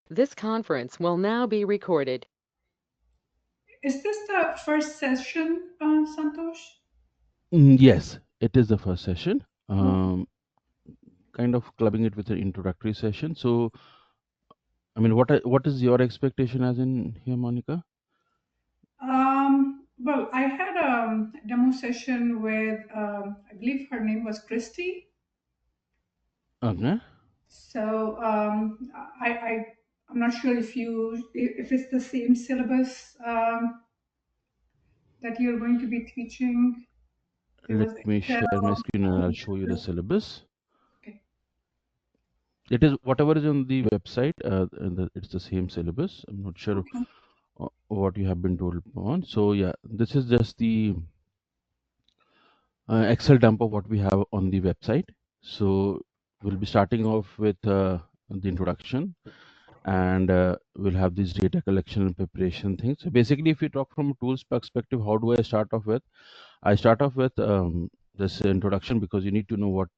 This conference will now be recorded. Is this the first session, Santosh? Yes, it is the first session. Okay. Kind of clubbing it with an introductory session. So, I mean, what is your expectation as in here, Monica? Well, I had a demo session with, I believe her name was Christy. Okay. So I'm not sure if it's the same syllabus that you're going to be teaching. There Let was me Excel. share my screen and I'll show you the syllabus. Okay. It is whatever is on the website. It's the same syllabus. I'm not sure Okay. what you have been told on. So yeah, this is just the Excel dump of what we have on the website. So we'll be starting off with the introduction, and we'll have this data collection and preparation thing. So basically, if we talk from a tools perspective, how do I start off with? I start off with this introduction because you need to know what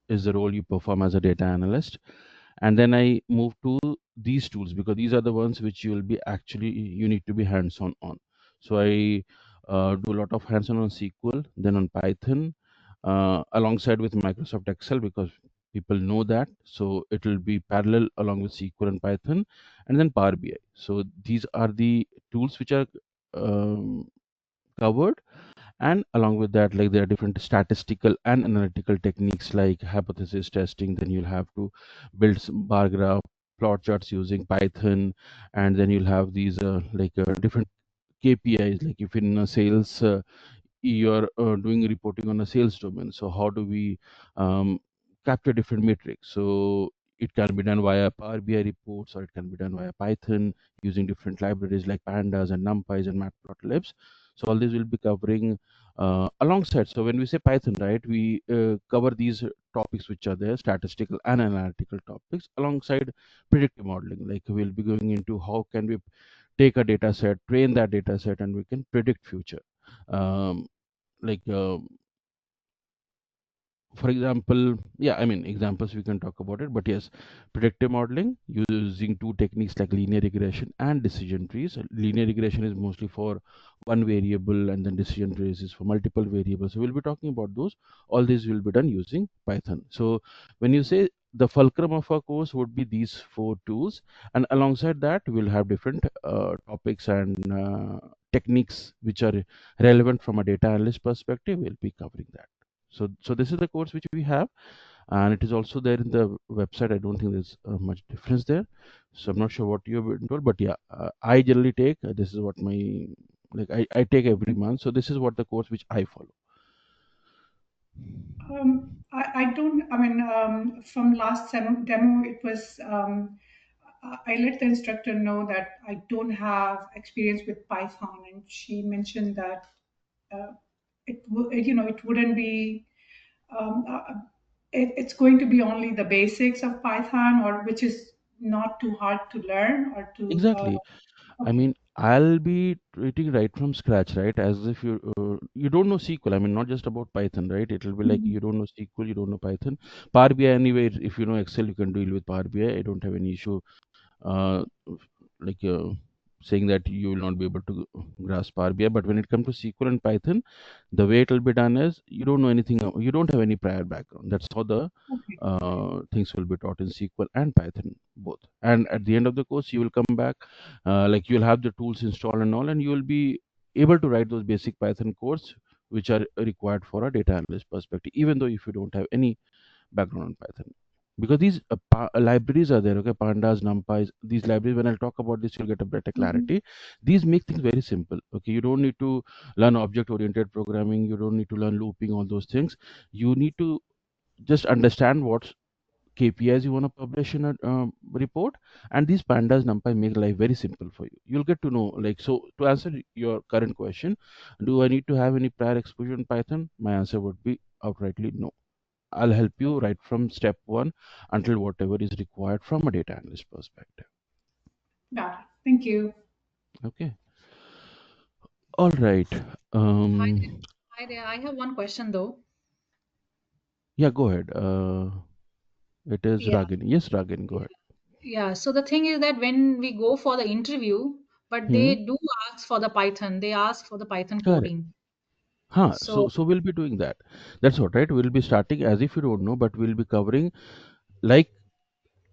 is the role you perform as a data analyst, and then I move to these tools because these are the ones which you will be actually you need to be hands-on on. So I do a lot of hands-on on SQL, then on Python, alongside with Microsoft Excel because people know that. So it will be parallel along with SQL and Python, and then Power BI. So these are the tools which are um, covered, and along with that, like there are different statistical and analytical techniques like hypothesis testing. Then you'll have to build some bar graph, plot charts using Python, and then you'll have these different KPIs. Like if in sales you're doing reporting on a sales domain, so how do we um, capture different metrics? So it can be done via Power BI reports, or it can be done via Python using different libraries like pandas and numpys and matplotlibs. So all these will be covering alongside. So when we say Python, right, we cover these topics which are there, statistical and analytical topics, alongside predictive modeling. Like we'll be going into how can we take a data set, train that data set, and we can predict future. Um, like for example, yeah, I mean examples we can talk about it, but yes, predictive modeling using two techniques like linear regression and decision trees. Linear regression is mostly for one variable, and then decision trees is for multiple variables. So we'll be talking about those. All these will be done using Python. So when you say the fulcrum of our course would be these four tools, and alongside that we'll have different topics and techniques which are relevant from a data analyst perspective. We'll be covering that. So this is the course which we have, and it is also there in the website. I don't think there's much difference there, so I'm not sure what you've been told, but yeah, I generally take this is what my I take every month. So this is what the course which I follow. I don't, I mean, from last demo, it was, I let the instructor know that I don't have experience with Python, and she mentioned that uh, it wouldn't be, um, uh, it's going to be only the basics of Python, or which is not too hard to learn or to, Exactly. I okay. mean, I'll be treating right from scratch, right? As if you don't know SQL. I mean, not just about Python, right? It'll be like Mhm. you don't know SQL, you don't know Python. Power BI anyway. If you know Excel, you can deal with Power BI. I don't have any issue uh, like saying that you will not be able to grasp Power BI. But when it comes to SQL and Python, the way it will be done is you don't know anything, you don't have any prior background. That's how the Okay. things will be taught in SQL and Python both. And at the end of the course, you will come back, like you'll have the tools installed and all, and you will be able to write those basic Python codes which are required for a data analyst perspective, even though if you don't have any background on Python. Because these libraries are there, okay, pandas, numpys, these libraries, when I'll talk about this, you'll get a better Mhm. clarity. These make things very simple, okay? You don't need to learn object oriented programming, you don't need to learn looping, all those things. You need to just understand what KPIs you want to publish in a report, and these pandas, numpy make life very simple for you. You'll get to know, like, so to answer your current question, do I need to have any prior exposure in Python? My answer would be outrightly no. I'll help you right from step one until whatever is required from a data analyst perspective. Got it. Thank you. Okay. All right. Hi there. Um. Hi there. I have one question though. Yeah. Go ahead. It is Yeah, Ragini. Yes, Ragini. Go yeah. ahead. Yeah, so the thing is that when we go for the interview, but Hmm. they do ask for the Python, they ask for the Python Correct. coding. Huh. So, So we'll be doing that. That's what, right? We'll be starting as if you don't know, but we'll be covering like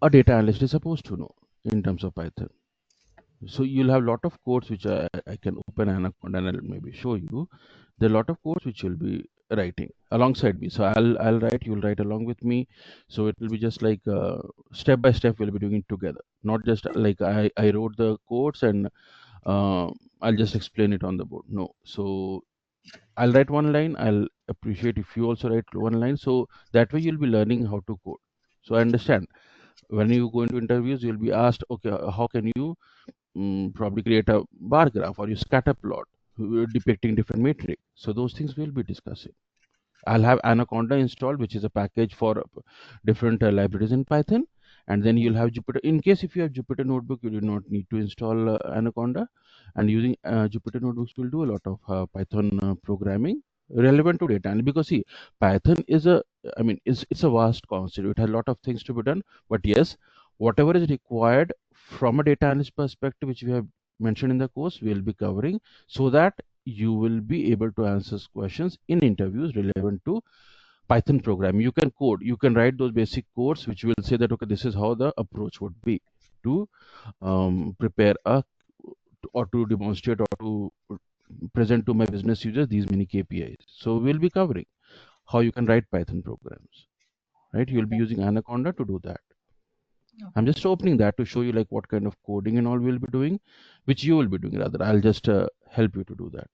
a data analyst is supposed to know in terms of Python. So you'll have a lot of codes which I can open Anaconda and I'll maybe show you. There are a lot of codes which you'll be writing alongside me. So I'll write, you'll write along with me. So it will be just like step by step we'll be doing it together. Not just like I wrote the codes and uh, I'll just explain it on the board. No. So I'll write one line. I'll appreciate if you also write one line. So that way you'll be learning how to code. So I understand when you go into interviews, you'll be asked, okay, how can you probably create a bar graph or you scatter plot depicting different metric. So those things we'll be discussing. I'll have Anaconda installed, which is a package for different libraries in Python. And then you'll have Jupyter. In case if you have Jupyter Notebook, you do not need to install Anaconda. And using Jupyter Notebooks will do a lot of Python programming relevant to data. And because see, Python is it's a vast concept. It has a lot of things to be done. But yes, whatever is required from a data analyst perspective, which we have mentioned in the course, we'll be covering so that you will be able to answer questions in interviews relevant to Python program. You can code, you can write those basic codes which will say that okay, this is how the approach would be to prepare a or to demonstrate or to present to my business users these many KPIs. So we'll be covering how you can write Python programs, right? You'll be okay, using Anaconda to do that. I'm okay. just opening that to show you like what kind of coding and all we'll be doing, which you will be doing rather. I'll just help you to do that.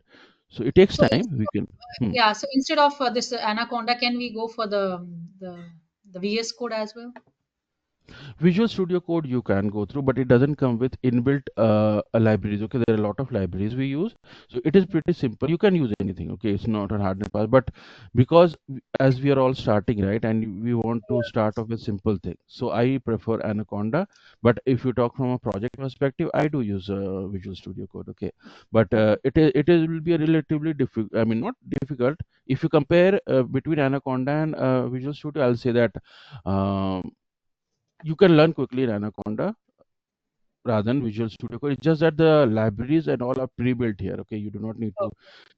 So it takes So time. We can. Hmm. yeah, so instead of this Anaconda, can we go for the VS Code as well? Visual Studio Code you can go through, but it doesn't come with inbuilt libraries. Okay, there are a lot of libraries we use, so it is pretty simple. You can use anything. Okay, it's not a hard and fast, but because as we are all starting right, and we want to start off with simple things, so I prefer Anaconda. But if you talk from a project perspective, I do use Visual Studio Code. Okay, but Okay, it will be a relatively difficult. I mean, not difficult. If you compare between Anaconda and Visual Studio, I'll say that. Um, you can learn quickly in Anaconda rather than Visual Studio Code. It's just that the libraries and all are pre-built here. Okay, you do not need to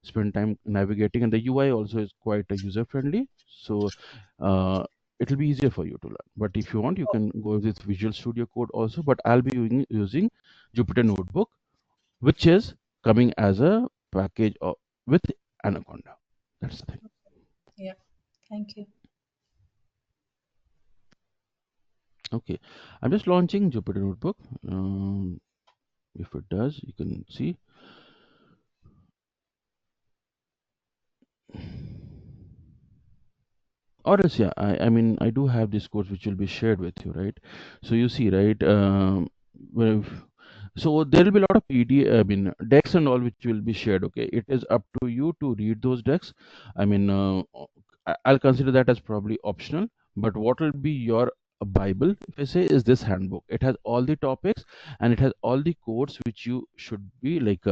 spend time navigating, and the UI also is quite user friendly. So it'll be easier for you to learn. But if you want, you can go with Visual Studio Code also. But I'll be using Jupyter Notebook, which is coming as a package with Anaconda. That's the thing. yeah, thank you. Okay, I'm just launching Jupyter Notebook. If it does, you can see. Or else, yeah, I mean, I do have this course which will be shared with you, right? So you see, right? So there will be a lot of PD, I mean, decks and all which will be shared. Okay, it is up to you to read those decks. I mean, I'll consider that as probably optional. But what will be your Bible, if I say, is this handbook. It has all the topics and it has all the codes which you should be like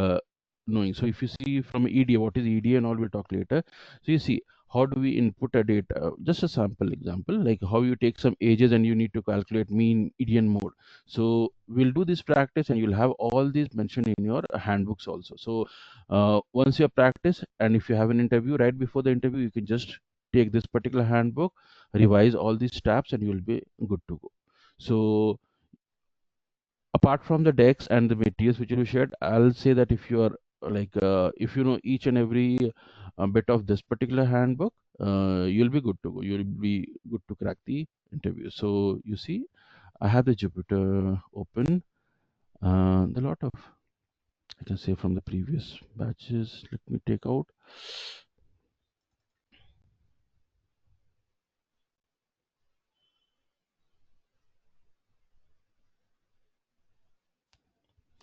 knowing. So if you see from EDA, what is EDA and all, we'll talk later. So you see how do we input a data, just a sample example, like how you take some ages and you need to calculate mean median mode. So we'll do this practice and you'll have all these mentioned in your handbooks also. So once you practice and if you have an interview, right before the interview you can just take this particular handbook, revise all these steps, and you'll be good to go. So apart from the decks and the materials which you shared, I'll say that if you are if you know each and every bit of this particular handbook, you'll be good to go. You'll be good to crack the interview. So you see, I have the Jupyter open. A lot of, I can say, from the previous batches. Let me take out.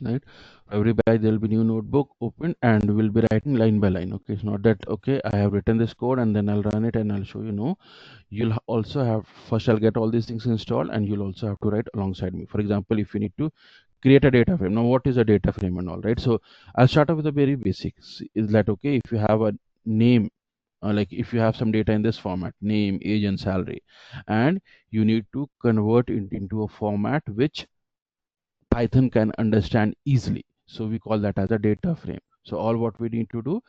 Right, every batch there will be new notebook open and we'll be writing line by line. Okay, it's not that okay, I have written this code and then I'll run it and I'll show you. No, you'll also have, first I'll get all these things installed and you'll also have to write alongside me. For example, if you need to create a data frame, now what is a data frame and all, right? So I'll start off with the very basics. Is that okay? If you have a name, like if you have some data in this format, name, age and salary, and you need to convert it into a format which Python can understand easily. So we call that as a data frame. So all what we need to do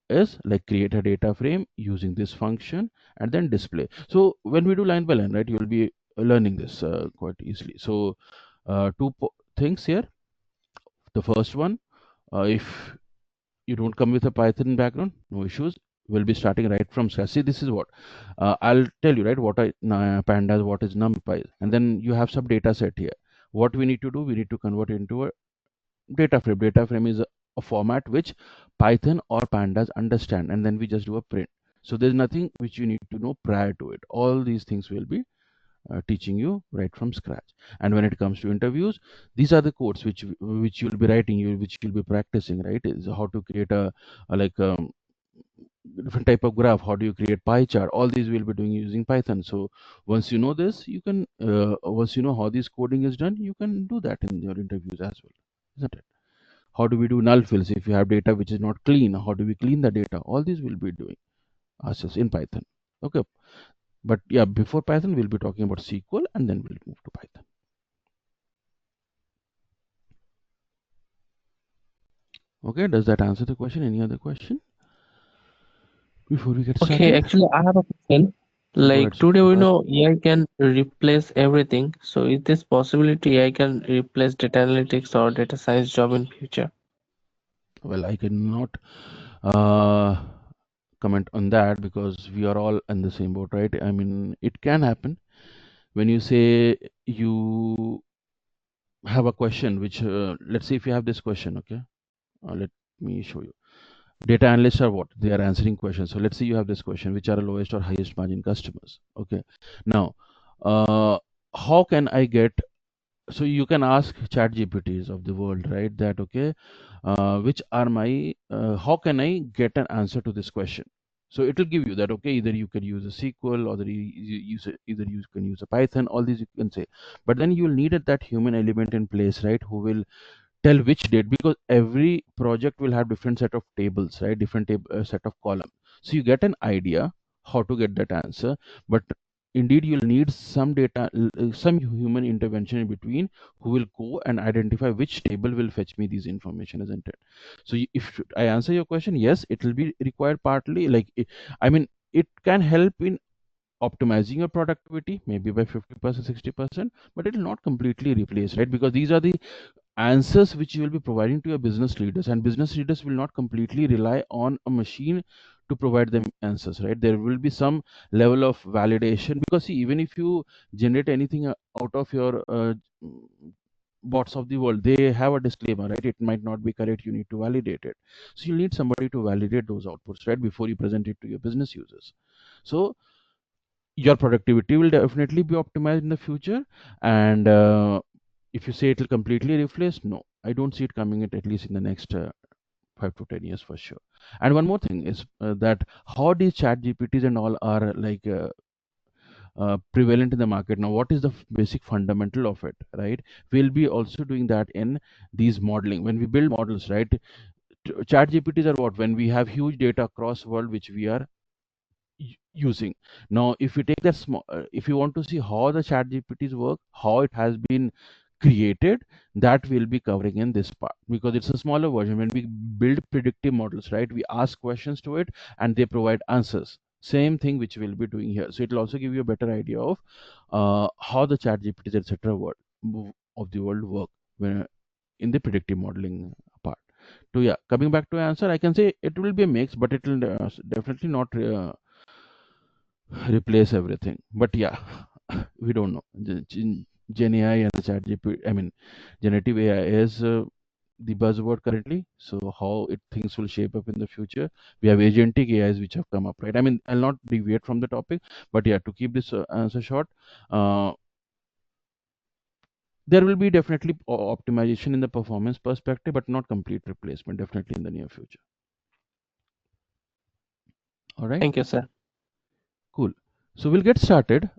is like create a data frame using this function and then display. So when we do line by line, right, you'll be learning this quite easily. So two things here. The first one, if you don't come with a Python background, no issues. We'll be starting right from scratch. See, this is what I'll tell you, right? What are pandas, what is numpy, and then you have some data set here. What we need to do, we need to convert into a data frame. Data frame is a format which Python or pandas understand, and then we just do a print. So there's nothing which you need to know prior to it. All these things will be teaching you right from scratch. And when it comes to interviews, these are the codes which you'll be writing, which you'll be practicing, right? Is how to create a like different type of graph. How do you create pie chart? All these we'll be doing using Python. So once you know this, you can once you know how this coding is done, you can do that in your interviews as well, isn't it? How do we do null fills if you have data which is not clean? How do we clean the data? All these will be doing ourselves in Python. Okay. But yeah, before Python, we'll be talking about SQL and then we'll move to Python. Okay, does that answer the question? Any other question before we get started? Okay, actually, I have a question. Like ahead, today, we Santosh. know AI can replace everything. So, is this possibility AI can replace data analytics or data science job in future? Well, I cannot uh, comment on that because we are all in the same boat, right? I mean, it can happen. When you say you have a question, which let's say if you have this question, okay, let me show you. Data analysts are what? They are answering questions. So let's say you have this question, which are the lowest or highest margin customers. Okay. Now, how can I get? So you can ask chat GPTs of the world, right? That okay, which are my? How can I get an answer to this question? So it will give you that okay. Either you can use a SQL, or either you can use a Python. All these you can say, but then you'll need that human element in place, right? Who will tell which date, because every project will have different set of tables, right? Different set of columns. So you get an idea how to get that answer, but indeed you'll need some data, some human intervention in between, who will go and identify which table will fetch me these information, isn't it? So if I answer your question, yes, it will be required partly. Like I mean, it can help in optimizing your productivity maybe by 50%, 60%, but it will not completely replace, right? Because these are the answers which you will be providing to your business leaders, and business leaders will not completely rely on a machine to provide them answers, right? There will be some level of validation, because see, even if you generate anything out of your bots of the world, they have a disclaimer, right? It might not be correct, you need to validate it. So you need somebody to validate those outputs, right, before you present it to your business users. So your productivity will definitely be optimized in the future. And if you say it will completely replace, no, I don't see it coming at least in the next 5 to 10 years for sure. And one more thing is that how these chat GPTs and all are like prevalent in the market now. What is the basic fundamental of it, right? We'll be also doing that in these modeling when we build models, right? Chat GPTs are what? When we have huge data across world which we are using. Now if you take that small if you want to see how the chat GPTs work, how it has been created, that will be covering in this part, because it's a smaller version. When we build predictive models, right, we ask questions to it and they provide answers. Same thing which we'll be doing here. So it will also give you a better idea of how the chat GPTs, etc., of the world work when in the predictive modeling part. So yeah, coming back to answer, I can say it will be a mix, but it will definitely not replace everything. But yeah, we don't know. Gen AI and the chat GPT, I mean, generative AI is the buzzword currently. So how things will shape up in the future. We have agentic AIs which have come up, right? I mean, I'll not deviate from the topic, but yeah, to keep this answer short, there will be definitely optimization in the performance perspective, but not complete replacement, definitely in the near future. All right. Thank you, sir. Cool. So we'll get started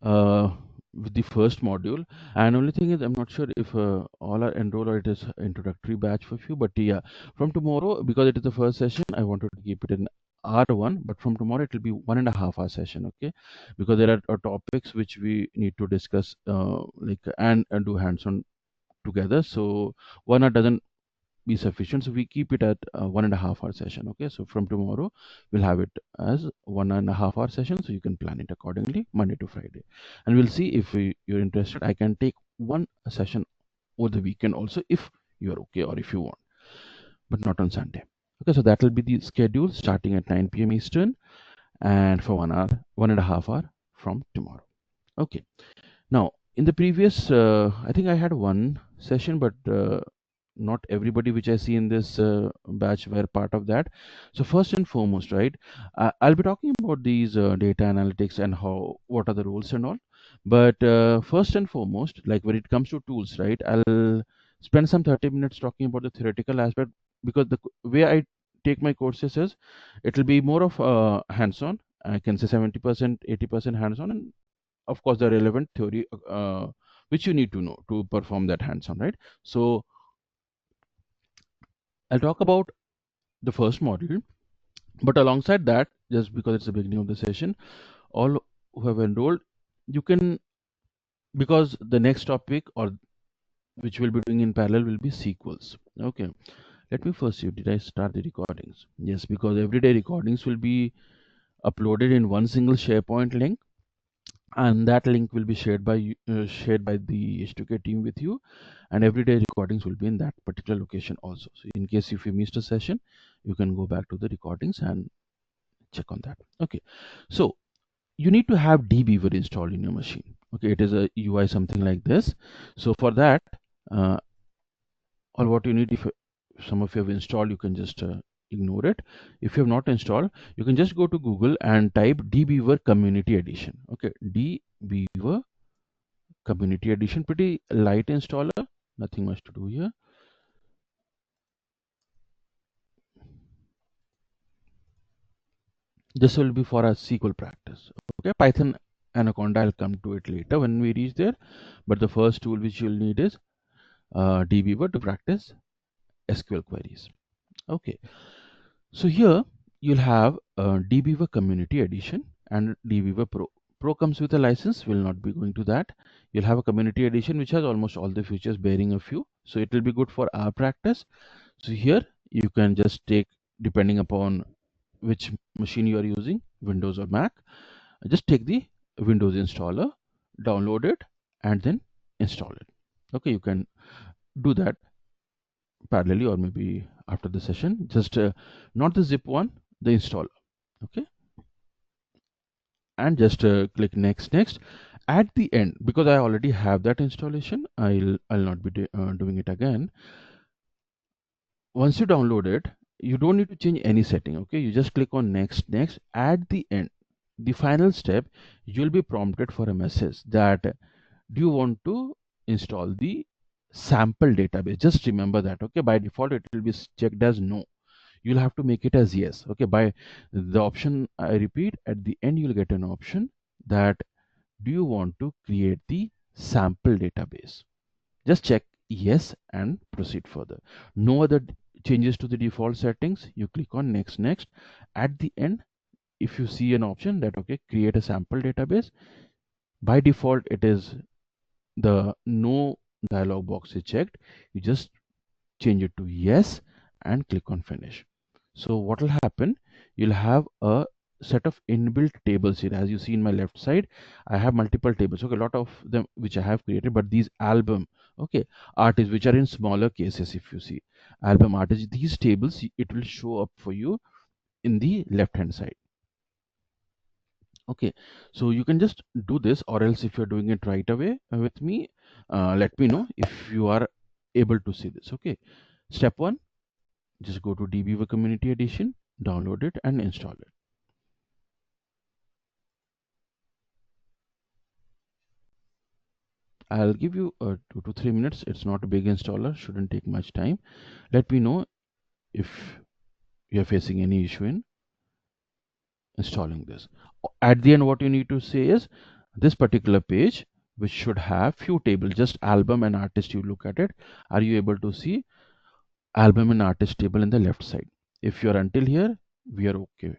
with the first module. And only thing is, I'm not sure if all are enrolled or it is introductory batch for few. But yeah, from tomorrow, because it is the first session, I wanted to keep it in R1. But from tomorrow, it will be 1.5 hour session, okay? Because there are topics which we need to discuss, and do hands-on together. So 1 hour doesn't be sufficient, so we keep it at 1.5 hour session. Okay, so from tomorrow we'll have it as 1.5 hour session, so you can plan it accordingly, Monday to Friday. And we'll see if you're interested. I can take one session over the weekend also if you're okay, or if you want, but not on Sunday. Okay, so that will be the schedule starting at 9 p.m. Eastern, and for 1 hour, 1.5 hour from tomorrow. Okay, now in the previous I think I had one session, but not everybody which I see in this batch were part of that. So first and foremost, right, I'll be talking about these data analytics and what are the rules and all. But first and foremost, like when it comes to tools, right, I'll spend some 30 minutes talking about the theoretical aspect, because the way I take my courses is it will be more of hands-on. I can say 70%, 80% hands-on, and of course the relevant theory which you need to know to perform that hands-on, right? So I'll talk about the first module, but alongside that, just because it's the beginning of the session, all who have enrolled, you can, because the next topic or which we'll be doing in parallel will be sequels. Okay, let me first see, did I start the recordings? Yes, because everyday recordings will be uploaded in one single SharePoint link, and that link will be shared by the H2K team with you, and everyday recordings will be in that particular location also. So in case if you missed a session, you can go back to the recordings and check on that. Okay, so you need to have dbeaver installed in your machine. Okay, it is a UI something like this. So for that, or what you need, if some of you have installed, you can just ignore it. If you have not installed, you can just go to Google and type dbeaver community edition. Okay, dbeaver community edition, pretty light installer, nothing much to do here. This will be for a SQL practice. Okay, Python Anaconda, I'll come to it later when we reach there, but the first tool which you'll need is dbeaver to practice SQL queries. Okay, so here you'll have dbeaver community edition and dbeaver pro. Pro comes with a license, will not be going to that. You'll have a community edition which has almost all the features bearing a few, so it will be good for our practice. So here you can just take, depending upon which machine you are using, Windows or Mac, just take the Windows installer, download it, and then install it. Okay, you can do that parallelly or maybe after the session. Just not the zip one, the installer. Okay, and just click next. At the end, because I already have that installation, I'll not be doing it again. Once you download it, you don't need to change any setting. Okay, you just click on next. At the end, the final step, you'll be prompted for a message that do you want to install the sample database. Just remember that. Okay, by default it will be checked as no, you'll have to make it as yes. Okay, by the option, I repeat, at the end you'll get an option that do you want to create the sample database. Just check yes and proceed further. No other changes to the default settings. You click on next. At the end, if you see an option that okay, create a sample database, by default it is the no dialog box is checked. You just change it to yes and click on finish. So what will happen, you'll have a set of inbuilt tables here. As you see in my left side, I have multiple tables. Okay, a lot of them which I have created, but these album, okay, artists which are in smaller cases, if you see album artists, these tables, it will show up for you in the left hand side. Okay, so you can just do this, or else if you're doing it right away with me, let me know if you are able to see this. Okay, step one, just go to dbeaver community edition, download it and install it. I'll give you 2 to 3 minutes. It's not a big installer, shouldn't take much time. Let me know if you're facing any issue in installing this. At the end, what you need to say is this particular page, which should have few tables, just album and artist. You look at it. Are you able to see album and artist table in the left side? If you're until here, we are okay.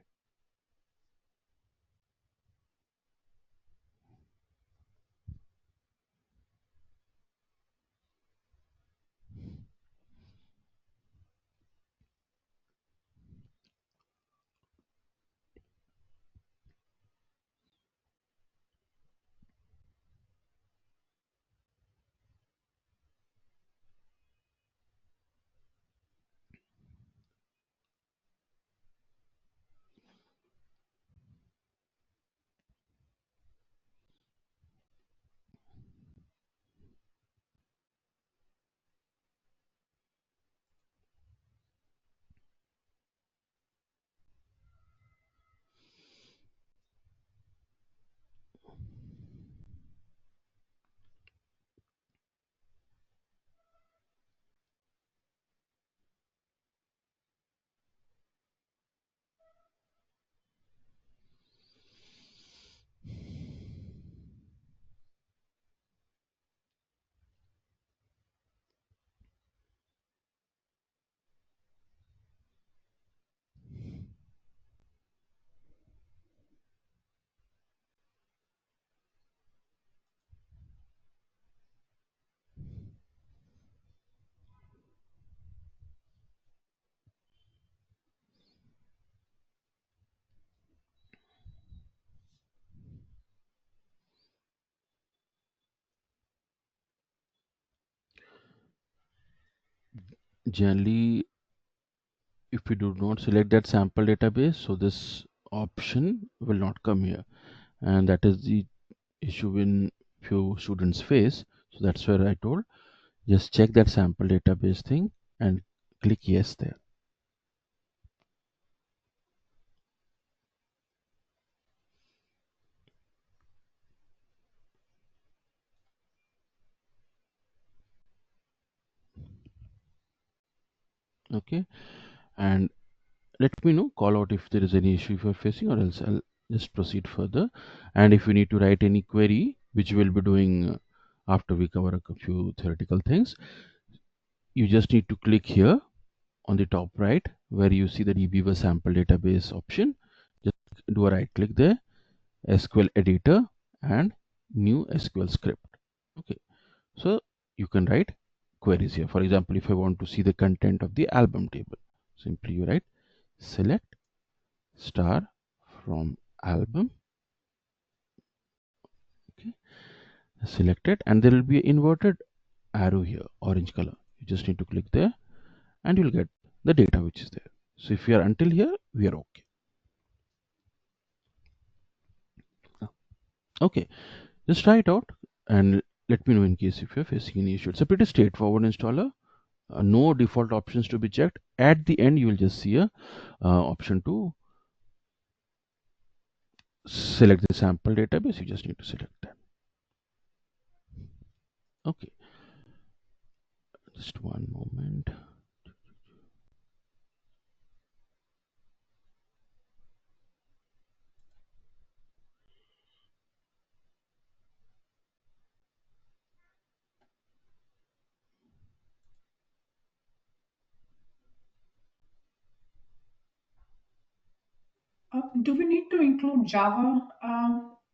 generally, if we do not select that sample database, so this option will not come here, and that is the issue in few students face. So that's where I told just check that sample database thing and click yes there. Okay, and let me know, call out if there is any issue if you're facing, or else I'll just proceed further. And if you need to write any query, which we'll be doing after we cover a few theoretical things, you just need to click here on the top right where you see the dbeaver sample database option. Just do a right click there, SQL editor, and new SQL script. Okay, so you can write queries here. For example, if I want to see the content of the album table, simply you write select star from album. Okay, select it, and there will be an inverted arrow here, orange color. You just need to click there and you'll get the data which is there. So if we are until here, we are okay. Okay, just try it out and let me know in case if you're facing any issue. It's a pretty straightforward installer. No default options to be checked. At the end, you will just see a option to select the sample database. You just need to select that. Okay, just one moment. Do we need to include Java?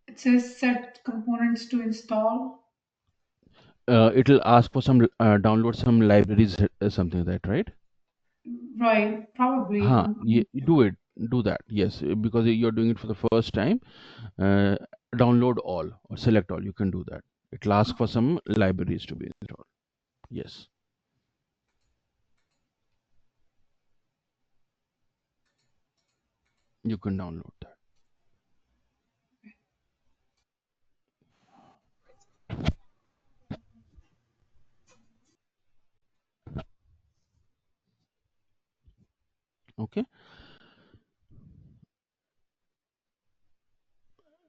It says set components to install. It'll ask for some download some libraries, something like that, right? Right, probably. Do that. Yes, because you're doing it for the first time. Download all or select all. You can do that. It'll ask for some libraries to be installed. Yes. You can download that. Okay,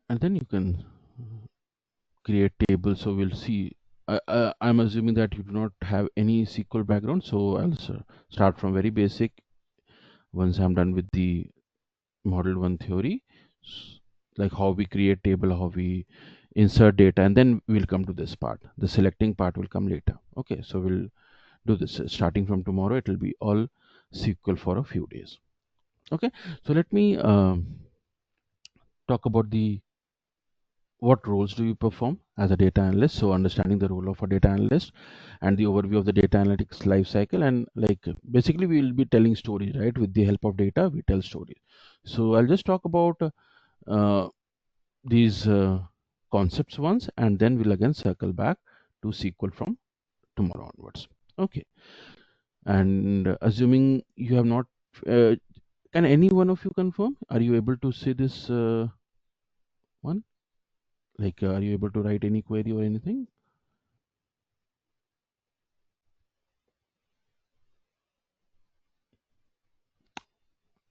and then you can create tables. So we'll see. I'm assuming that you do not have any SQL background, so I'll start from very basic. Once I'm done with the model 1 theory, like how we create table, how we insert data, and then we'll come to this part. The selecting part will come later. Okay, so we'll do this starting from tomorrow. It will be all SQL for a few days. Okay, so let me talk about the what roles do you perform as a data analyst. So understanding the role of a data analyst and the overview of the data analytics life cycle, and like basically we will be telling stories, right? With the help of data we tell stories. So I'll just talk about these concepts once, and then we'll again circle back to SQL from tomorrow onwards. Okay, and assuming you have not can any one of you confirm, are you able to see this one? Like, are you able to write any query or anything?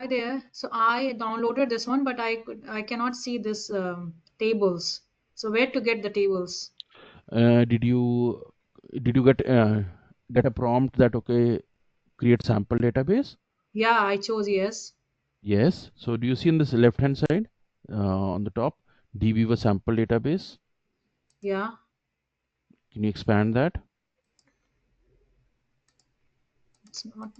Hi there. So I downloaded this one, but I cannot see this tables. So where to get the tables? Did you get a prompt that okay, create sample database? Yeah, I chose yes. Yes. So do you see in this left hand side on the top, dbeaver sample database? Yeah. Can you expand that? It's not.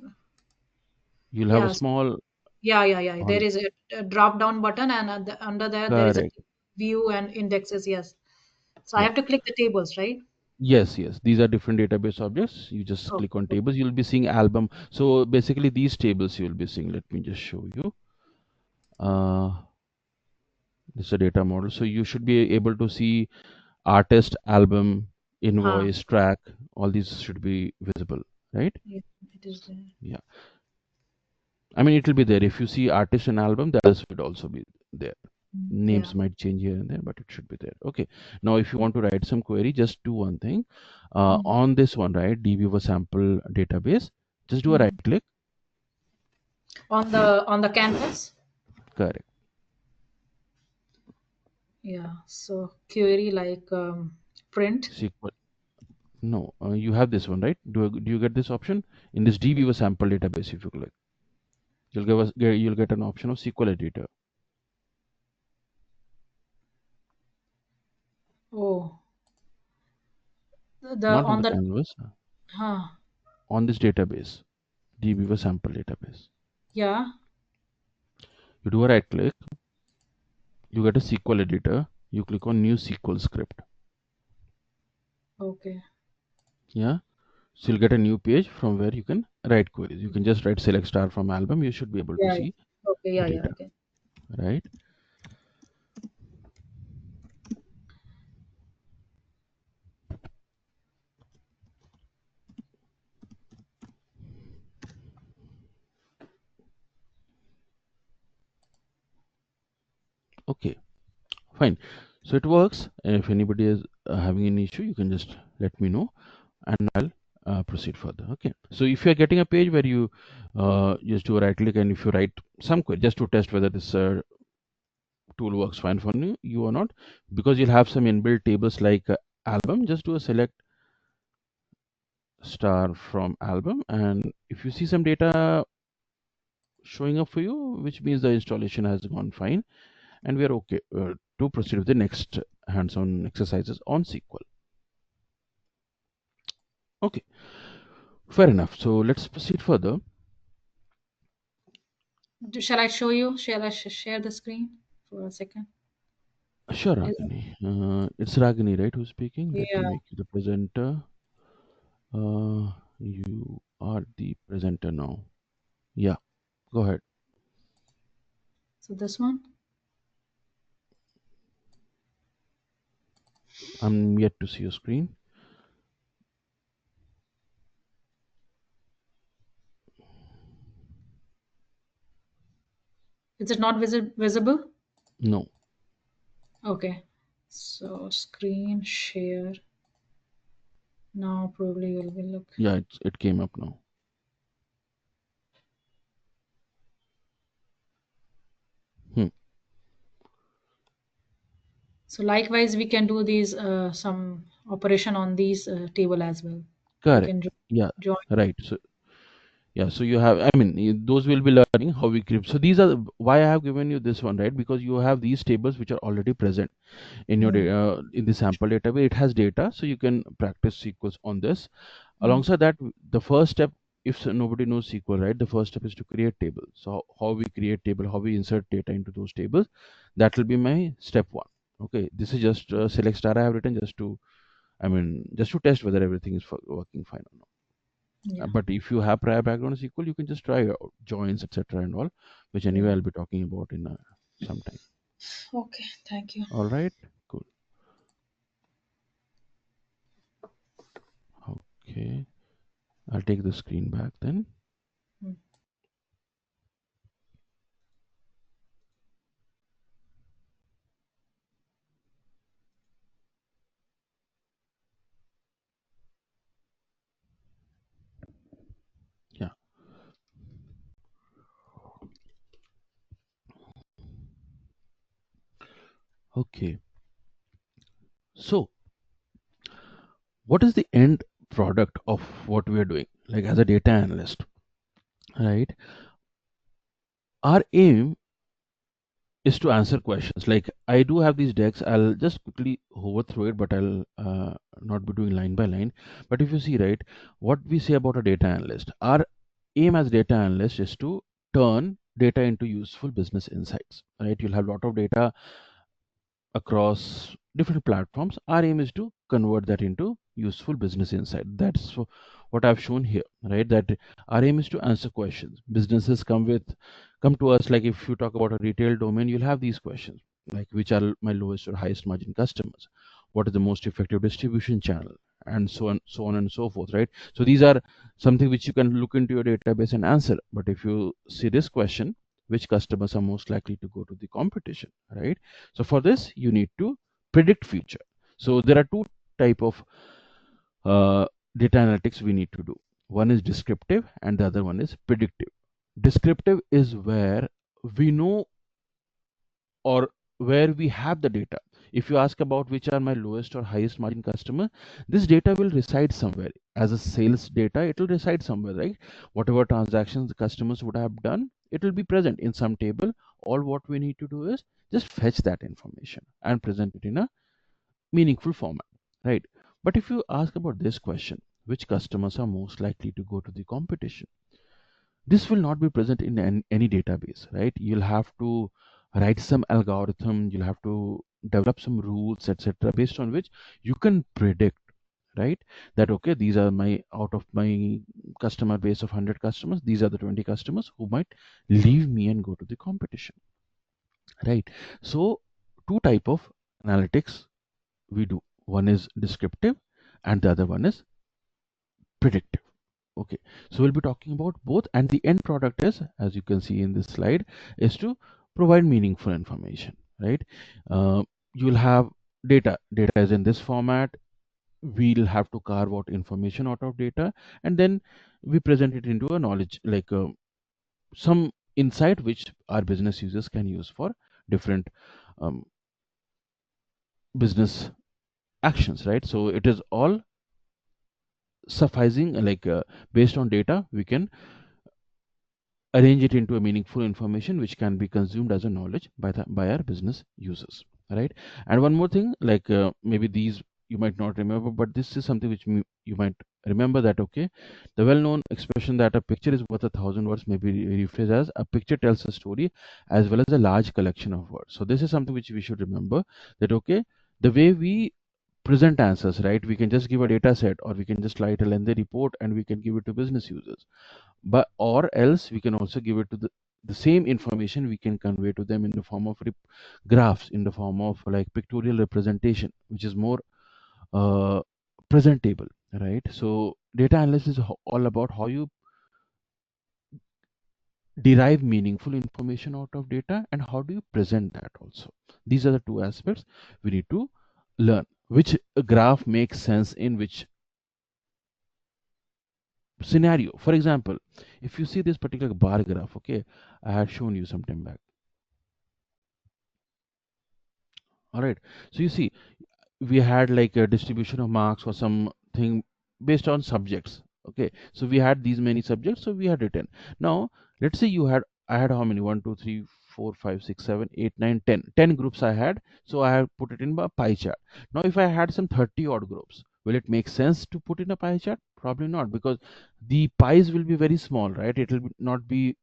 You'll have a Yes. small Yeah. There on. is a drop down button, and under there is a Correct. view and indexes. Yes. So I Yeah. have to click the tables, right? Yes. These are different database objects. You just Oh, click on okay. tables. You'll be seeing album. So basically, these tables you'll be seeing. Let me just show you. This is a data model. So you should be able to see artist, album, Huh. invoice, track. All these should be visible. right? Yeah, it is there. Yeah. I mean, it will be there. If you see artist and album, the others would also be there. Yeah. Names might change here and there, but it should be there. Okay. Now, if you want to write some query, just do one thing. On this one, right? dviewer sample database. Just do a right click. On the canvas. Correct. Yeah. So query like print. SQL. No, you have this one, right? Do you get this option in this dviewer sample database? If you click, you'll get an option of SQL editor. Oh, Not on on the the canvas. huh. On this database, dviewer sample database. Yeah. You do a right click. You get a SQL editor. You click on new SQL script. Okay. Yeah. So you'll get a new page from where you can write queries. You can just write select star from album. You should be able to Yeah. see Okay. Yeah. data, Okay. right? Okay, fine. So it works. And if anybody is having an issue, you can just let me know and I'll proceed further. Okay. So if you're getting a page where you just do a right click and if you write some query just to test whether this tool works fine for you or not, because you'll have some inbuilt tables like album, just do a select star from album, and if you see some data showing up for you, which means the installation has gone fine and we are okay to proceed with the next hands-on exercises on SQL. Okay, fair enough. So let's proceed further. Shall I show you? Shall I share the screen for a second? Sure, Ragini. It's Ragini, right, who's speaking? Let me Yeah. make you the presenter. You are the presenter now. Yeah, go ahead. So this one. I'm yet to see your screen. Is it not visible? No. Okay. So screen share. Now probably will look. Yeah, it came up now. So likewise, we can do these some operation on these table as well. We Correct. can Yeah, join. right. So yeah, so you have, I mean, those will be learning how we create. So these are why I have given you this one, right? Because you have these tables which are already present in your in the sample database. It has data, so you can practice SQLs on this. Alongside that, the first step, if nobody knows SQL, right, the first step is to create tables. So how we create table, how we insert data into those tables, that will be my step one. Okay, this is just select star I have written just to, I mean, just to test whether everything is working fine or not. Yeah. But if you have prior background in SQL, you can just try out joins, etc., and all, which anyway I'll be talking about in some time. Okay. Thank you. All right, cool. Okay, I'll take the screen back then. Yeah. Okay. So, what is the end product of what we are doing, like as a data analyst, right? Our aim is to answer questions. Like I do have these decks. I'll just quickly hover through it, but I'll not be doing line by line. But if you see, right, what we say about a data analyst, our aim as data analyst is to turn data into useful business insights, right? You'll have a lot of data across different platforms. Our aim is to convert that into useful business insight. That's what I've shown here, right? That our aim is to answer questions. Businesses come to us, like if you talk about a retail domain, you'll have these questions like which are my lowest or highest margin customers, what is the most effective distribution channel, and so on and so forth, right? So these are something which you can look into your database and answer. But if you see this question, which customers are most likely to go to the competition, right? So for this, you need to predict future. So there are two type of data analytics we need to do. One is descriptive and the other one is predictive. Descriptive is where we know or where we have the data. If you ask about which are my lowest or highest margin customer, this data will reside somewhere. As a sales data, it will reside somewhere, right? Whatever transactions the customers would have done, it will be present in some table. All what we need to do is just fetch that information and present it in a meaningful format, right? But if you ask about this question, which customers are most likely to go to the competition, this will not be present in any database, right? You'll have to write some algorithm, you'll have to develop some rules, etc., based on which you can predict, right? That okay, these are my out of my customer base of 100 customers, these are the 20 customers who might leave me and go to the competition, right? So two type of analytics we do. One is descriptive and the other one is predictive. Okay, so we'll be talking about both, and the end product is, as you can see in this slide, is to provide meaningful information, right? You'll have data is in this format. We'll have to carve out information out of data, and then we present it into a knowledge, like some insight which our business users can use for different um, business actions, right? So it is all sufficing, like based on data we can arrange it into a meaningful information which can be consumed as a knowledge by our business users, right? And one more thing, like maybe these you might not remember, but this is something which you might remember, that okay, the well-known expression that a picture is worth 1,000 words may be rephrased as a picture tells a story as well as a large collection of words. So this is something which we should remember, that okay, the way we present answers, right, we can just give a data set or we can just write a lengthy report and we can give it to business users, but or else we can also give it to the same information we can convey to them in the form of graphs, in the form of like pictorial representation, which is more uh, presentable, right? So data analysis is all about how you derive meaningful information out of data and how do you present that also. These are the two aspects we need to learn, which graph makes sense in which scenario. For example, if you see this particular bar graph, okay, I had shown you some time back. All right, so you see we had like a distribution of marks or something based on subjects. Okay, so we had these many subjects, so we had written. Now let's say I had how many, 1 2 3 4 5 6 7 8 9 10 groups I had. So I have put it in a pie chart. Now if I had some 30 odd groups, will it make sense to put in a pie chart? Probably not, because the pies will be very small, right? It will not be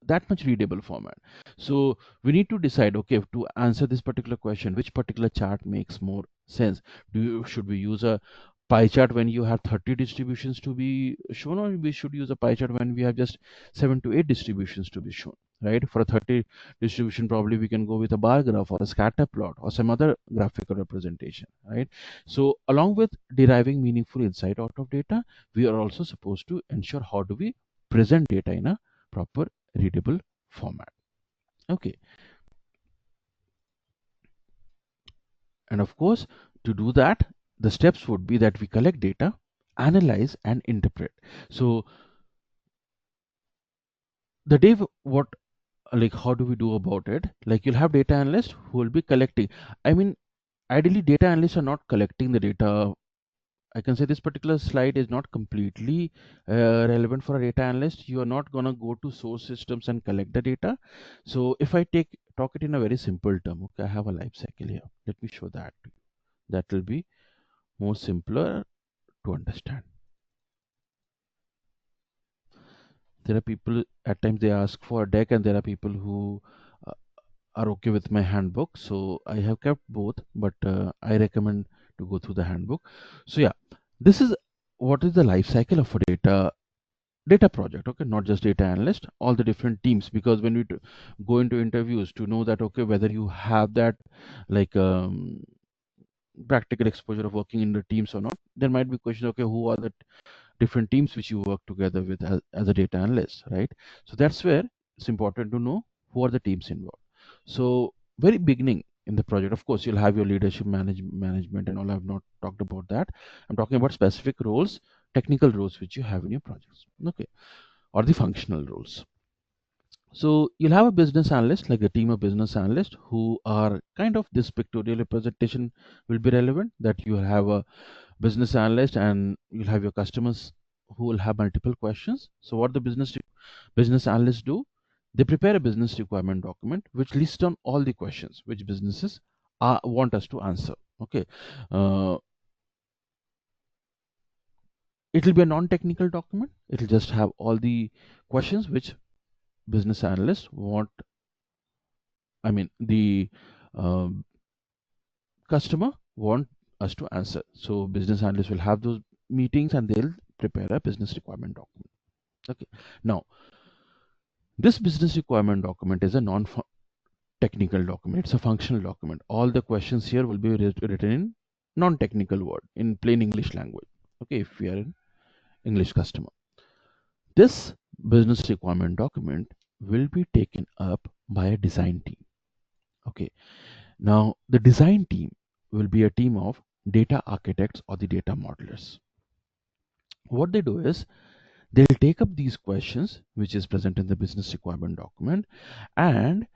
that much readable format. So we need to decide, okay, to answer this particular question, which particular chart makes more sense. Should we use a pie chart when you have 30 distributions to be shown, or we should use a pie chart when we have just 7 to 8 distributions to be shown, right? For a 30 distribution, probably we can go with a bar graph or a scatter plot or some other graphical representation, right? So along with deriving meaningful insight out of data, we are also supposed to ensure how do we present data in a proper readable format. Okay, and of course, to do that, the steps would be that we collect data, analyze and interpret. So the day what, like how do we do about it? Like you'll have data analysts who will be collecting, I mean, ideally data analysts are not collecting the data. I can say this particular slide is not completely relevant for a data analyst. You are not going to go to source systems and collect the data. So if I talk it in a very simple term, okay, I have a life cycle here. Let me show that to you. That will be more simpler to understand. There are people at times they ask for a deck, and there are people who uh, are okay with my handbook. So I have kept both, but I recommend to go through the handbook. So yeah, this is what is the life cycle of a data project. Okay, not just data analyst, all the different teams, because when we go into interviews to know that okay, whether you have that like practical exposure of working in the teams or not. There might be questions, okay, who are the different teams which you work together with as a data analyst, right? So that's where it's important to know who are the teams involved. So very beginning in the project, of course, you'll have your leadership management and all. I've not talked about that. I'm talking about specific roles, technical roles which you have in your projects, okay, or the functional roles. So you'll have a business analyst, like a team of business analysts who are kind of, this pictorial representation will be relevant, that you have a business analyst and you'll have your customers who will have multiple questions. So what the business analysts do, they prepare a business requirement document which lists down all the questions which businesses want us to answer. Okay, it will be a non-technical document. It will just have all the questions which business analysts want, I mean the um, customer want us to answer. So business analysts will have those meetings and they'll prepare a business requirement document. Okay, now this business requirement document is a non-technical document. It's a functional document. All the questions here will be written in non-technical word, in plain English language. Okay, if we are an English customer, this business requirement document will be taken up by a design team. Okay, now the design team will be a team of data architects or the data modelers. What they do is they'll take up these questions which is present in the business requirement document, and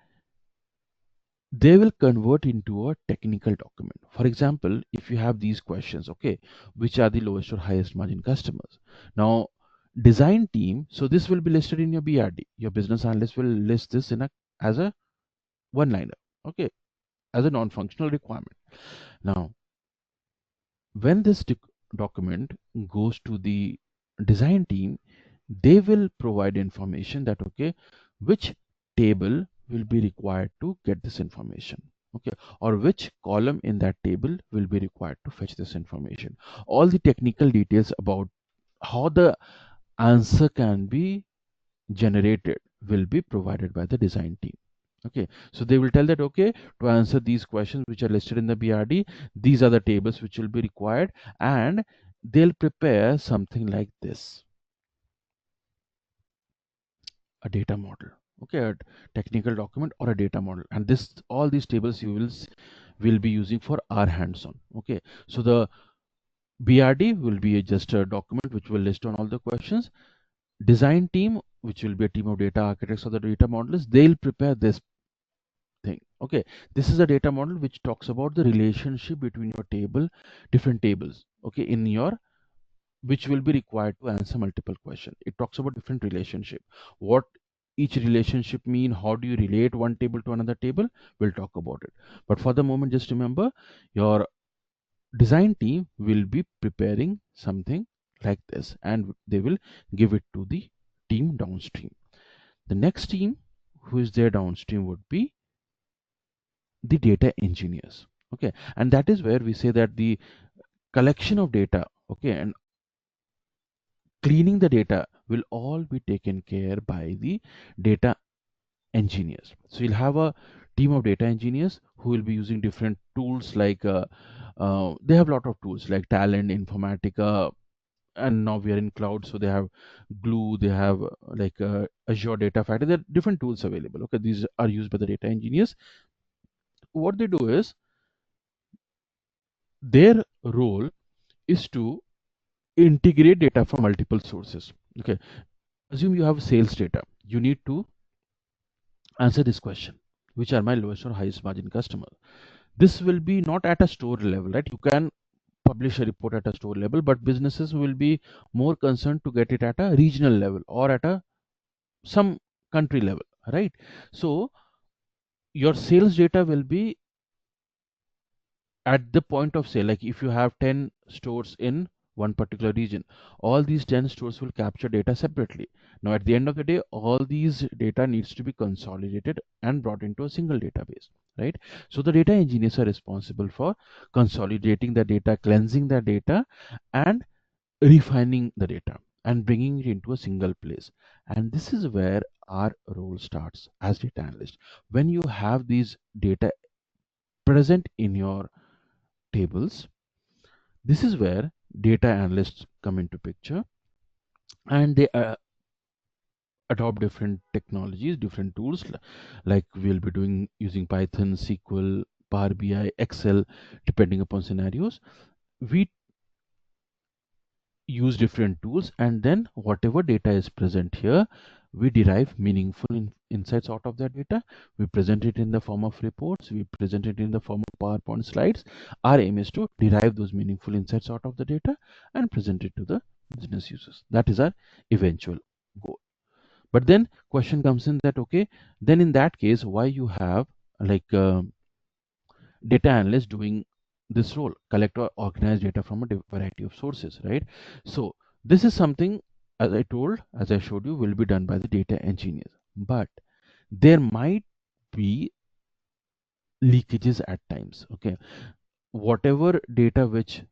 they will convert into a technical document. For example, if you have these questions, okay, which are the lowest or highest margin customers? Now, design team, so this will be listed in your BRD. Your business analyst will list this in as a one-liner, okay, as a non-functional requirement. Now, when this document goes to the design team, they will provide information that, okay, which table will be required to get this information, okay, or which column in that table will be required to fetch this information. All the technical details about how the answer can be generated will be provided by the design team. Okay, so they will tell that, okay, to answer these questions which are listed in the BRD, these are the tables which will be required, and they'll prepare something like this, a data model, okay, a technical document or a data model, and this, all these tables you will be using for our hands-on. Okay, so the BRD will be just a document which will list on all the questions. Design team, which will be a team of data architects or the data modelers, they'll prepare this thing. Okay, this is a data model which talks about the relationship between your different tables, okay, in your, which will be required to answer multiple questions. It talks about different relationship, what each relationship mean, how do you relate one table to another table. We'll talk about it, but for the moment just remember, your design team will be preparing something like this and they will give it to the team downstream. The next team who is there downstream would be the data engineers. Okay, and that is where we say that the collection of data, okay, and cleaning the data will all be taken care by the data engineers. So you'll have a team of data engineers who will be using different tools like they have a lot of tools like Talent, Informatica, and now we are in cloud, so they have Glue, they have like Azure Data Factory. There are different tools available. Okay, these are used by the data engineers. What they do is their role is to integrate data from multiple sources. Okay, assume you have sales data. You need to answer this question: which are my lowest or highest margin customer? This will be not at a store level, right? You can publish a report at a store level, but businesses will be more concerned to get it at a regional level or at a some country level, right? So your sales data will be at the point of sale. Like if you have 10 stores in one particular region, all these 10 stores will capture data separately. Now at the end of the day, all these data needs to be consolidated and brought into a single database, right? So the data engineers are responsible for consolidating the data, cleansing the data, and refining the data and bringing it into a single place. And this is where our role starts as data analyst. When you have these data present in your tables. This is where data analysts come into picture, and they adopt different technologies, different tools, like we'll be doing using Python, SQL, Power BI, Excel, depending upon scenarios. We use different tools, and then whatever data is present here, we derive meaningful insights out of that data. We present it in the form of reports, we present it in the form of PowerPoint slides. Our aim is to derive those meaningful insights out of the data and present it to the business users. That is our eventual goal. But then question comes in that, okay, then in that case, why you have like data analyst doing this role, collect or organize data from a variety of sources, right? So this is something, as I told, as I showed you, will be done by the data engineers. But there might be leakages at times. Okay, whatever data which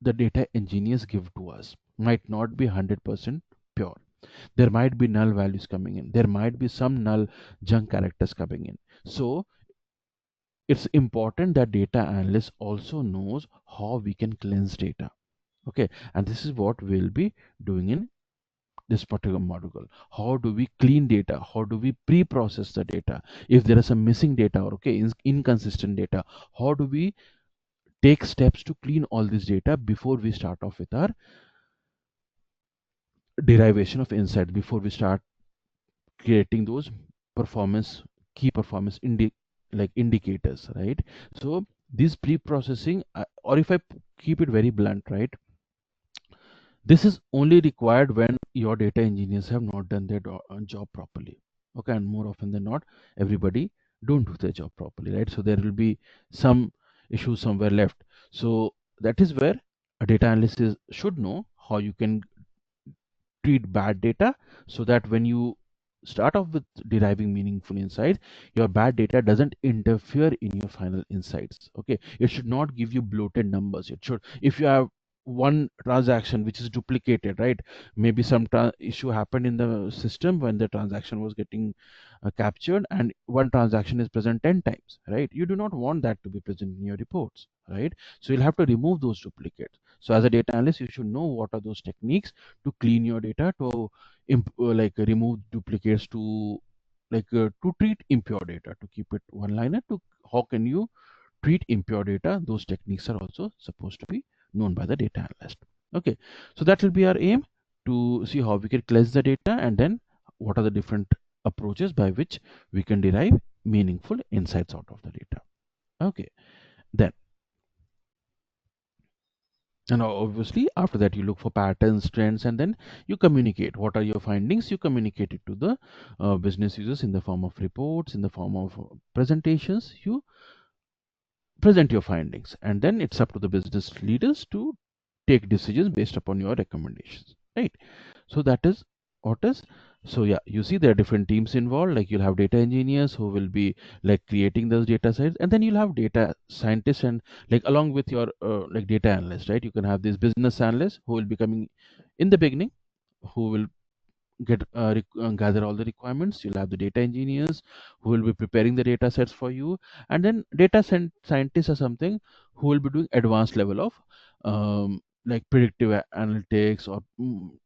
the data engineers give to us might not be 100% pure. There might be null values coming in, there might be some null junk characters coming in. So it's important that data analyst also knows how we can cleanse data. Okay, and this is what we'll be doing in this particular module. How do we clean data? How do we pre-process the data? If there is some missing data or inconsistent data, how do we take steps to clean all this data before we start off with our derivation of insights, before we start creating those key performance indicators, right? So this pre-processing, or if I keep it very blunt, right, this is only required when your data engineers have not done their job properly. Okay, and more often than not, everybody don't do their job properly, right? So there will be some issue somewhere left. So that is where a data analyst should know how you can treat bad data, so that when you start off with deriving meaningful insights, your bad data doesn't interfere in your final insights. Okay, it should not give you bloated numbers. It should, if you have one transaction which is duplicated, right, maybe some issue happened in the system when the transaction was getting captured, and one transaction is present 10 times, right? You do not want that to be present in your reports, right? So you'll have to remove those duplicates. So as a data analyst, you should know what are those techniques to clean your data, to remove duplicates, to to treat impure data, to keep it one liner, to how can you treat impure data. Those techniques are also supposed to be known by the data analyst. Okay, so that will be our aim, to see how we can cleanse the data, and then what are the different approaches by which we can derive meaningful insights out of the data. Okay, then, and obviously after that you look for patterns, trends, and then you communicate what are your findings. You communicate it to the business users in the form of reports, in the form of presentations. You present your findings, and then it's up to the business leaders to take decisions based upon your recommendations, right? So that is what is. So yeah, you see there are different teams involved. Like you'll have data engineers who will be like creating those data sets, and then you'll have data scientists, and like along with your data analysts, right? You can have these business analysts who will be coming in the beginning, who will gather all the requirements. You'll have the data engineers who will be preparing the data sets for you, and then data scientists are something who will be doing advanced level of predictive analytics, or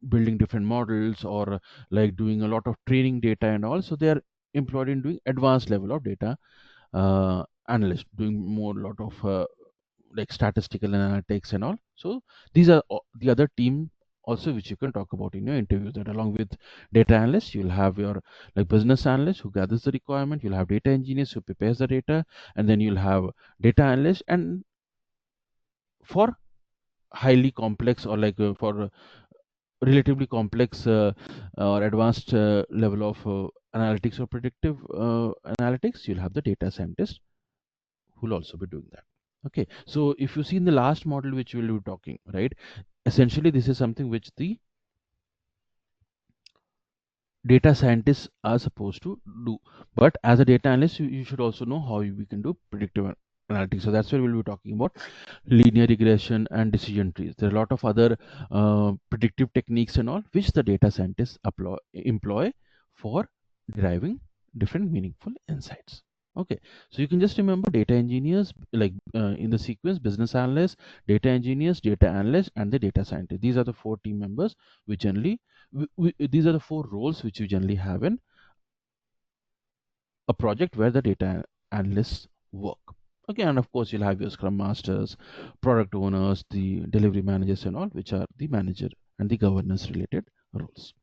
building different models, or like doing a lot of training data and all. So they are employed in doing advanced level of data analyst, doing more lot of statistical analytics and all. So these are the other team also which you can talk about in your interview. That along with data analysts, you'll have your business analyst who gathers the requirement, you'll have data engineers who prepares the data, and then you'll have data analysts. And for highly complex, or for relatively complex or advanced level of analytics or predictive analytics, you'll have the data scientist who will also be doing that. Okay, so if you see in the last model which we will be talking, right, essentially this is something which the data scientists are supposed to do. But as a data analyst, you should also know how we can do predictive analytics. So that's where we'll be talking about linear regression and decision trees. There are a lot of other predictive techniques and all which the data scientists employ for deriving different meaningful insights. Okay, so you can just remember data engineers, like in the sequence, business analysts, data engineers, data analysts, and the data scientists. These are the four team members we generally, these are the four roles which you generally have in a project where the data analysts work. Okay, and of course, you'll have your scrum masters, product owners, the delivery managers, and all, which are the manager and the governance related roles.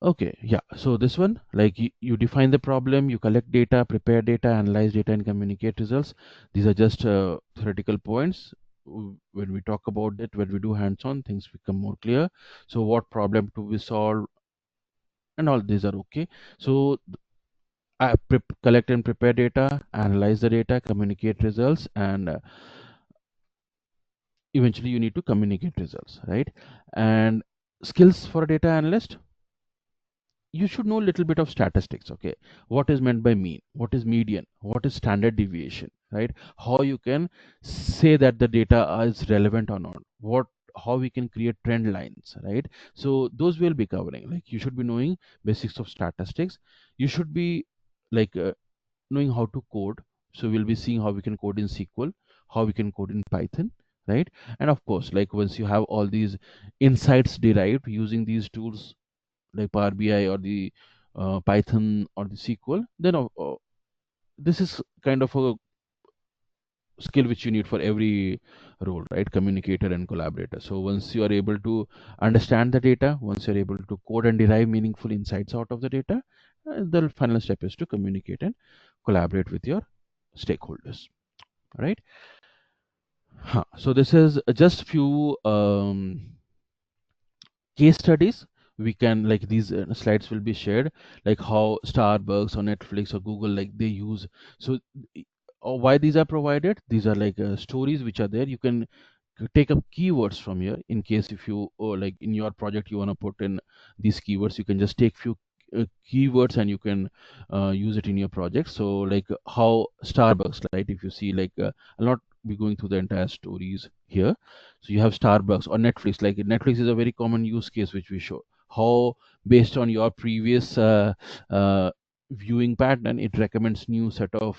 Okay, yeah. So this one, like you define the problem, you collect data, prepare data, analyze data, and communicate results. These are just theoretical points. When we talk about it, when we do hands-on, things become more clear. So what problem to be solved, and all these are okay. So collect and prepare data, analyze the data, communicate results, and eventually you need to communicate results, right? And skills for a data analyst, you should know a little bit of statistics. Okay, what is meant by mean, what is median, what is standard deviation, right? How you can say that the data is relevant or not, what, how we can create trend lines, right? So those will be covering. Like you should be knowing basics of statistics. You should be like knowing how to code. So we'll be seeing how we can code in SQL, how we can code in Python, right? And of course, like once you have all these insights derived using these tools like Power BI or the Python or the SQL, then this is kind of a skill which you need for every role, right? Communicator and collaborator. So once you are able to understand the data, once you're able to code and derive meaningful insights out of the data, the final step is to communicate and collaborate with your stakeholders, right? So this is just few case studies. We can, like, these slides will be shared, like how Starbucks or Netflix or Google, like they use. So why these are provided, these are like stories which are there. You can take up keywords from here in case if you, or like in your project you want to put in these keywords, you can just take few keywords and you can use it in your project. So like how Starbucks, right? If you see, like I'll not be going through the entire stories here. So you have Starbucks or Netflix. Like Netflix is a very common use case which we show, how based on your previous uh, viewing pattern, it recommends new set of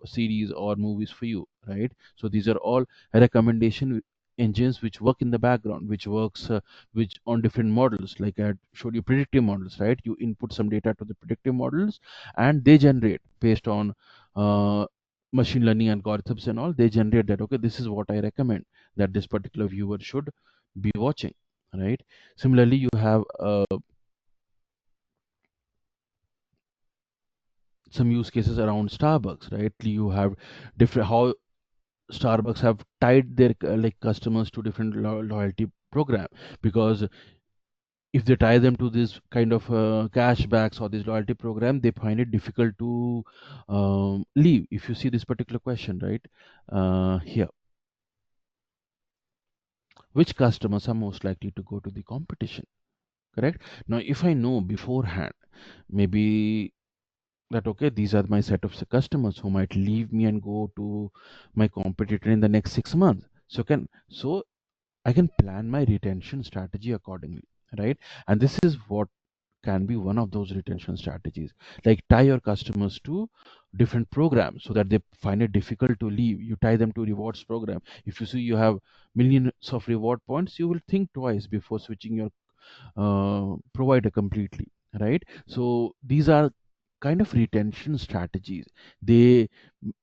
series or movies for you, right? So these are all recommendation engines which work in the background, which works which on different models. Like I showed you predictive models, right? You input some data to the predictive models and they generate based on uh, machine learning algorithms and all. They generate that, okay, this is what I recommend that this particular viewer should be watching, right? Similarly, you have some use cases around Starbucks, right? You have different, how Starbucks have tied their like customers to different loyalty program, because if they tie them to this kind of cashbacks or this loyalty program, they find it difficult to leave. If you see this particular question, right, here, which customers are most likely to go to the competition, correct? Now if I know beforehand, maybe that, okay, these are my set of customers who might leave me and go to my competitor in the next 6 months, so I can plan my retention strategy accordingly, right? And this is what can be one of those retention strategies. Like tie your customers to different programs so that they find it difficult to leave. You tie them to rewards program. If you see you have millions of reward points, you will think twice before switching your provider completely, right? So these are kind of retention strategies. They,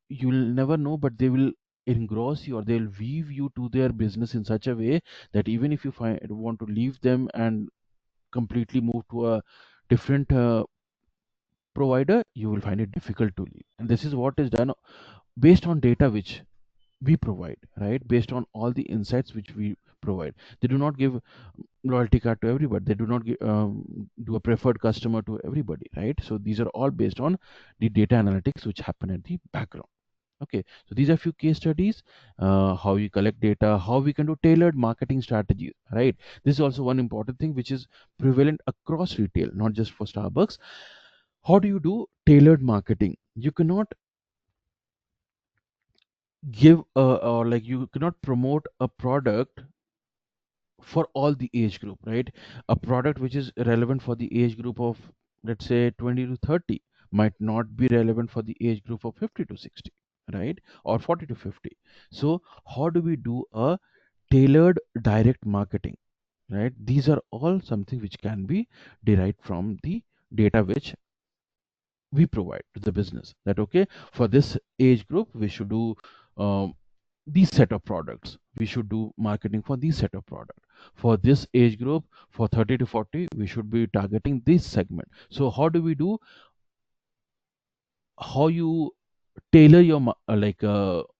you'll never know, but they will engross you or they'll weave you to their business in such a way that even if you want to leave them and completely move to a different provider, you will find it difficult to leave. And this is what is done based on data which we provide, right? Based on all the insights which we provide. They do not give loyalty card to everybody. They do not do a preferred customer to everybody, right? So these are all based on the data analytics which happen at the background. Okay, so these are few case studies, how you collect data, how we can do tailored marketing strategies, right? This is also one important thing which is prevalent across retail, not just for Starbucks. How do you do tailored marketing? You cannot give or like you cannot promote a product for all the age group, right? A product which is relevant for the age group of, let's say, 20 to 30 might not be relevant for the age group of 50 to 60, right? Or 40 to 50. So how do we do a tailored direct marketing, right? These are all something which can be derived from the data which we provide to the business, that okay, for this age group we should do um, these set of products, we should do marketing for these set of product. For this age group, for 30 to 40, we should be targeting this segment. So how do we do, how you tailor your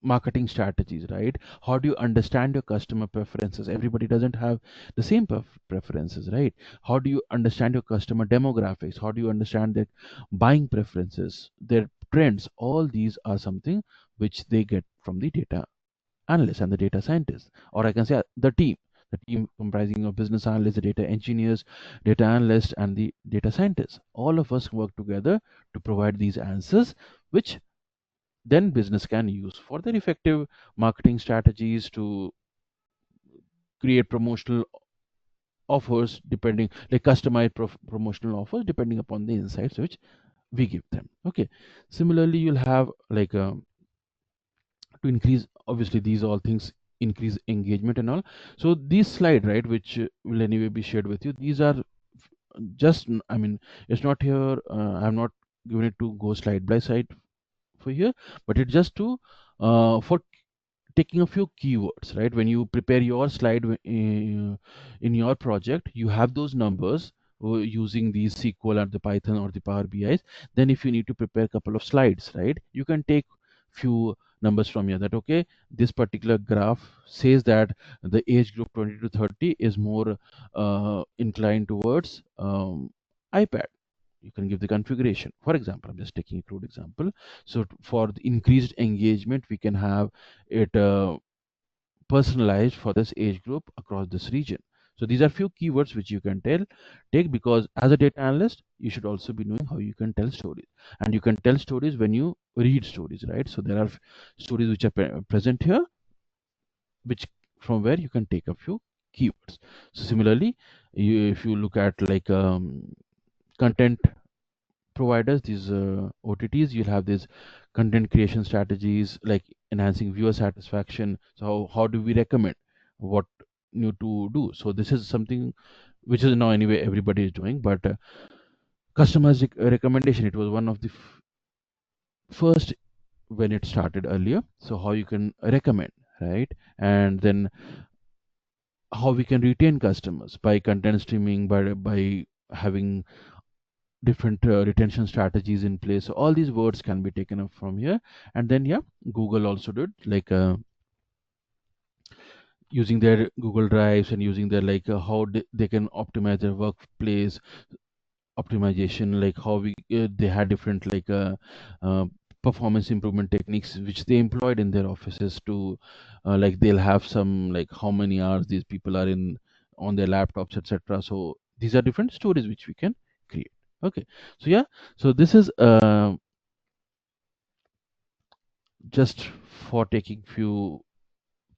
marketing strategies, right? How do you understand your customer preferences? Everybody doesn't have the same preferences, right? How do you understand your customer demographics? How do you understand their buying preferences, their trends? All these are something which they get from the data analysts and the data scientists, or I can say the team comprising of business analysts, the data engineers, data analysts, and the data scientists. All of us work together to provide these answers, which then business can use for their effective marketing strategies, to create promotional offers, depending, like customized promotional offers depending upon the insights which we give them. Okay, similarly you'll have like to increase, obviously these all things increase engagement and all. So this slide, right, which will anyway be shared with you, these are just, I mean, it's not here, I'm not given it to go slide by slide for here, but it's just to for taking a few keywords, right? When you prepare your slide in your project, you have those numbers using these SQL or the Python or the Power BIs. Then if you need to prepare a couple of slides, right, you can take few numbers from here, that okay, this particular graph says that the age group 20 to 30 is more inclined towards iPad. You can give the configuration. For example, I'm just taking a crude example. So for the increased engagement, we can have it personalized for this age group across this region. So these are few keywords which you can take, because as a data analyst, you should also be knowing how you can tell stories. And you can tell stories when you read stories, right? So there are stories which are present here, which from where you can take a few keywords. So similarly, if you look at like content providers, these OTTs, you'll have these content creation strategies like enhancing viewer satisfaction. So how do we recommend what new to do? So this is something which is now anyway everybody is doing, but customers recommendation, it was one of the first when it started earlier. So how you can recommend, right? And then how we can retain customers by content streaming, by having different retention strategies in place. So all these words can be taken up from here. And then yeah, Google also did like using their Google Drives and using their like how they can optimize their workplace optimization, like how they had different like uh, performance improvement techniques which they employed in their offices to like they'll have some like how many hours these people are in on their laptops, etc. So these are different stories which we can create. Okay, so yeah, so this is just for taking few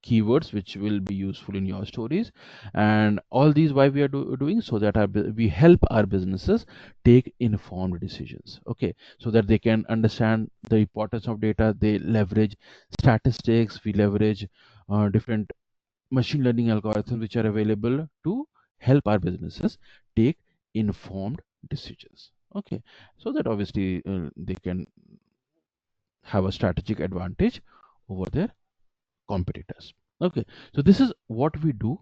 keywords which will be useful in your stories. And all these why we are doing, so that we help our businesses take informed decisions. Okay, so that they can understand the importance of data, they leverage statistics, we leverage different machine learning algorithms which are available to help our businesses take informed decisions. Okay, so that obviously they can have a strategic advantage over their competitors. Okay, so this is what we do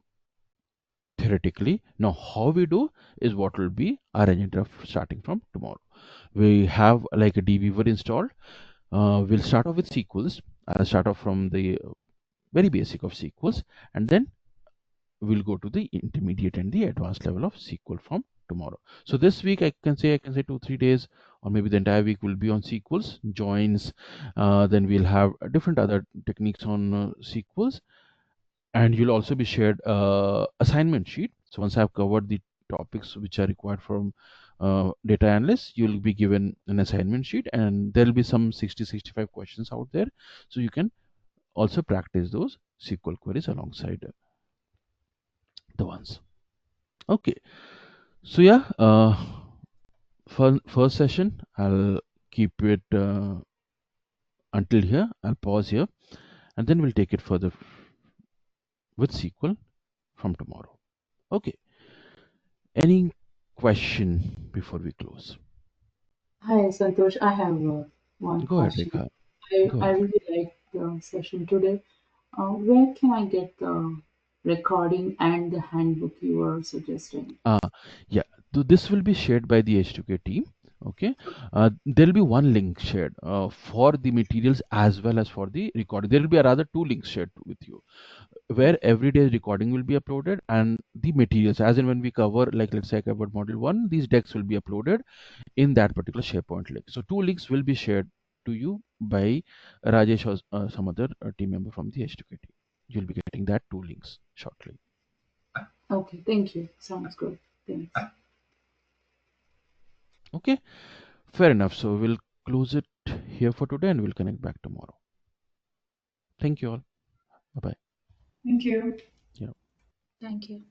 theoretically. Now how we do is what will be our agenda starting from tomorrow. We have like a dbeaver installed. We'll start off with SQLs. I'll start off from the very basic of SQLs, and then we'll go to the intermediate and the advanced level of SQL from tomorrow. So this week I can say 2-3 days, or maybe the entire week will be on SQLs, joins. Then we'll have different other techniques on SQLs, and you'll also be shared assignment sheet. So once I've covered the topics which are required from data analysts, you'll be given an assignment sheet, and there'll be some 60-65 questions out there, so you can also practice those SQL queries alongside the ones. Okay, so yeah, for first session I'll keep it until here. I'll pause here, and then we'll take it further with SQL from tomorrow. Okay. Any question before we close? Hi, Santosh. I have one Go ahead, question. Rekha. I, Go I ahead. really like the session today. Where can I get the recording and the handbook you were suggesting? Yeah, so this will be shared by the H2K team. Okay, there will be one link shared for the materials as well as for the recording. There will be rather two links shared with you, where every day recording will be uploaded and the materials, as in when we cover, like let's say I covered module 1, these decks will be uploaded in that particular SharePoint link. So two links will be shared to you by Rajesh or some other team member from the H2K team. You'll be getting that two links shortly. Okay, thank you. Sounds good. Thanks. Okay, fair enough. So we'll close it here for today and we'll connect back tomorrow. Thank you all. Bye bye. Thank you. Yeah. Thank you.